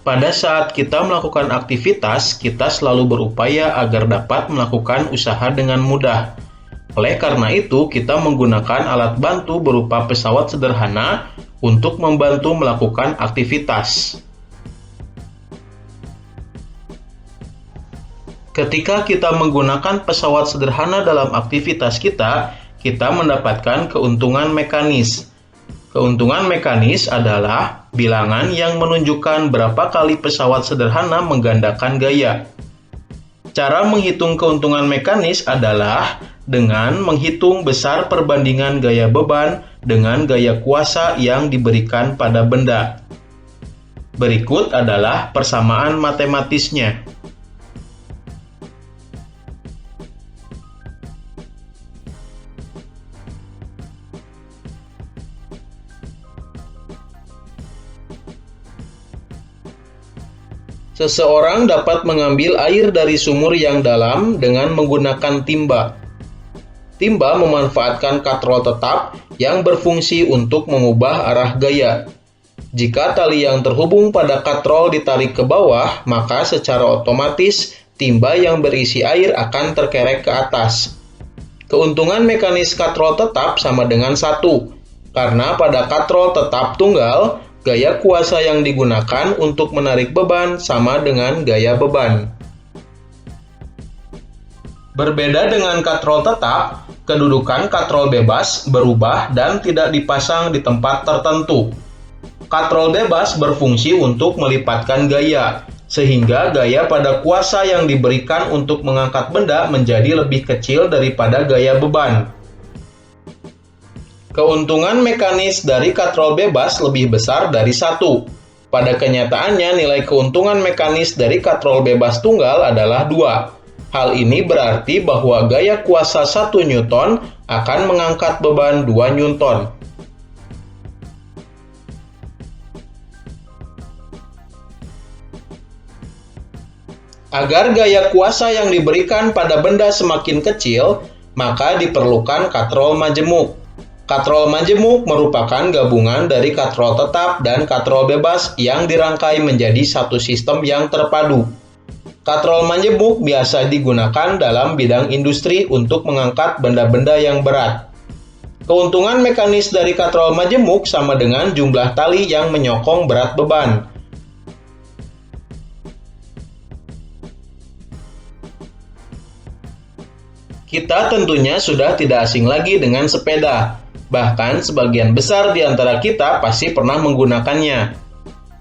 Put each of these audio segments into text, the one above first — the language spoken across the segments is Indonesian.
Pada saat kita melakukan aktivitas, kita selalu berupaya agar dapat melakukan usaha dengan mudah. Oleh karena itu, kita menggunakan alat bantu berupa pesawat sederhana untuk membantu melakukan aktivitas. Ketika kita menggunakan pesawat sederhana dalam aktivitas kita mendapatkan keuntungan mekanis. Keuntungan mekanis adalah bilangan yang menunjukkan berapa kali pesawat sederhana menggandakan gaya. Cara menghitung keuntungan mekanis adalah dengan menghitung besar perbandingan gaya beban dengan gaya kuasa yang diberikan pada benda. Berikut adalah persamaan matematisnya. Seseorang dapat mengambil air dari sumur yang dalam dengan menggunakan timba. Timba memanfaatkan katrol tetap yang berfungsi untuk mengubah arah gaya. Jika tali yang terhubung pada katrol ditarik ke bawah, maka secara otomatis timba yang berisi air akan terkerek ke atas. Keuntungan mekanis katrol tetap sama dengan 1, karena pada katrol tetap tunggal, gaya kuasa yang digunakan untuk menarik beban sama dengan gaya beban. Berbeda dengan katrol tetap, kedudukan katrol bebas berubah dan tidak dipasang di tempat tertentu. Katrol bebas berfungsi untuk melipatkan gaya, sehingga gaya pada kuasa yang diberikan untuk mengangkat benda menjadi lebih kecil daripada gaya beban. Keuntungan mekanis dari katrol bebas lebih besar dari 1. Pada kenyataannya, nilai keuntungan mekanis dari katrol bebas tunggal adalah 2. Hal ini berarti bahwa gaya kuasa 1 Newton akan mengangkat beban 2 Newton. Agar gaya kuasa yang diberikan pada benda semakin kecil, maka diperlukan katrol majemuk. Katrol majemuk merupakan gabungan dari katrol tetap dan katrol bebas yang dirangkai menjadi satu sistem yang terpadu. Katrol majemuk biasa digunakan dalam bidang industri untuk mengangkat benda-benda yang berat. Keuntungan mekanis dari katrol majemuk sama dengan jumlah tali yang menyokong berat beban. Kita tentunya sudah tidak asing lagi dengan sepeda. Bahkan sebagian besar di antara kita pasti pernah menggunakannya.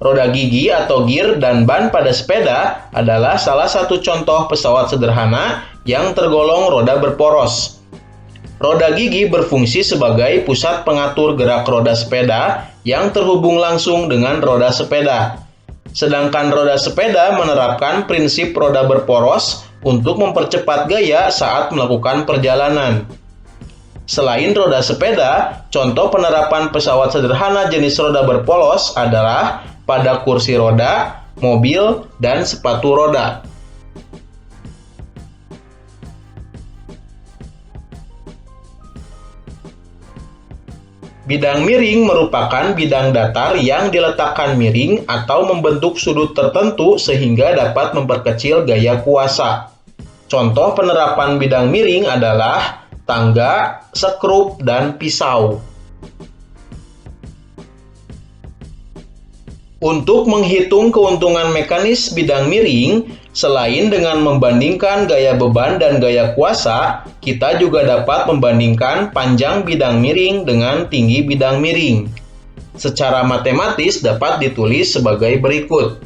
Roda gigi atau gear dan ban pada sepeda adalah salah satu contoh pesawat sederhana yang tergolong roda berporos. Roda gigi berfungsi sebagai pusat pengatur gerak roda sepeda yang terhubung langsung dengan roda sepeda. Sedangkan roda sepeda menerapkan prinsip roda berporos untuk mempercepat gaya saat melakukan perjalanan. Selain roda sepeda, contoh penerapan pesawat sederhana jenis roda berpolos adalah pada kursi roda, mobil, dan sepatu roda. Bidang miring merupakan bidang datar yang diletakkan miring atau membentuk sudut tertentu sehingga dapat memperkecil gaya kuasa. Contoh penerapan bidang miring adalah tangga, sekrup, dan pisau. Untuk menghitung keuntungan mekanis bidang miring, selain dengan membandingkan gaya beban dan gaya kuasa, kita juga dapat membandingkan panjang bidang miring dengan tinggi bidang miring. Secara matematis dapat ditulis sebagai berikut.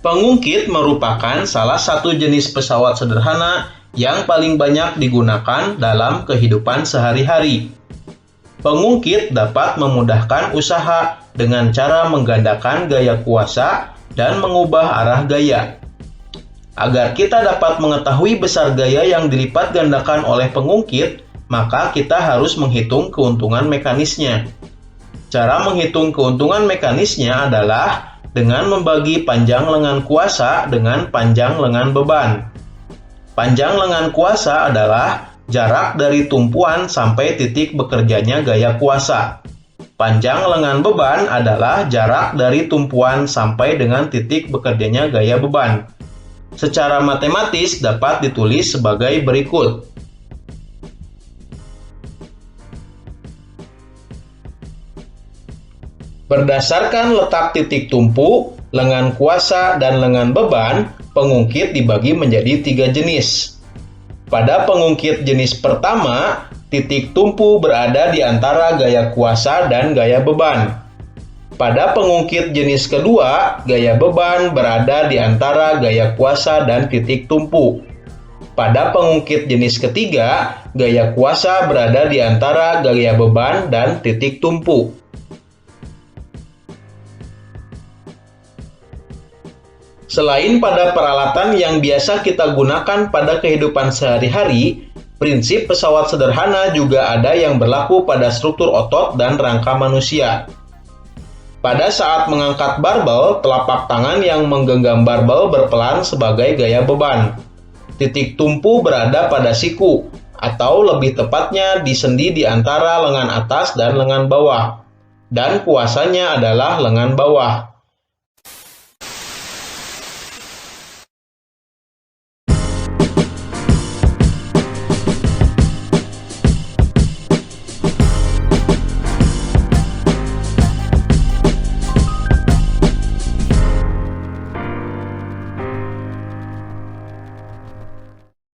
Pengungkit merupakan salah satu jenis pesawat sederhana yang paling banyak digunakan dalam kehidupan sehari-hari. Pengungkit dapat memudahkan usaha dengan cara menggandakan gaya kuasa dan mengubah arah gaya. Agar kita dapat mengetahui besar gaya yang dilipat gandakan oleh pengungkit, maka kita harus menghitung keuntungan mekanisnya. Cara menghitung keuntungan mekanisnya adalah dengan membagi panjang lengan kuasa dengan panjang lengan beban. Panjang lengan kuasa adalah jarak dari tumpuan sampai titik bekerjanya gaya kuasa. Panjang lengan beban adalah jarak dari tumpuan sampai dengan titik bekerjanya gaya beban. Secara matematis dapat ditulis sebagai berikut. Berdasarkan letak titik tumpu, lengan kuasa, dan lengan beban, pengungkit dibagi menjadi 3 jenis. Pada pengungkit jenis pertama, titik tumpu berada di antara gaya kuasa dan gaya beban. Pada pengungkit jenis kedua, gaya beban berada di antara gaya kuasa dan titik tumpu. Pada pengungkit jenis ketiga, gaya kuasa berada di antara gaya beban dan titik tumpu. Selain pada peralatan yang biasa kita gunakan pada kehidupan sehari-hari, prinsip pesawat sederhana juga ada yang berlaku pada struktur otot dan rangka manusia. Pada saat mengangkat barbel, telapak tangan yang menggenggam barbel berperan sebagai gaya beban. Titik tumpu berada pada siku, atau lebih tepatnya di sendi di antara lengan atas dan lengan bawah, dan kuasanya adalah lengan bawah.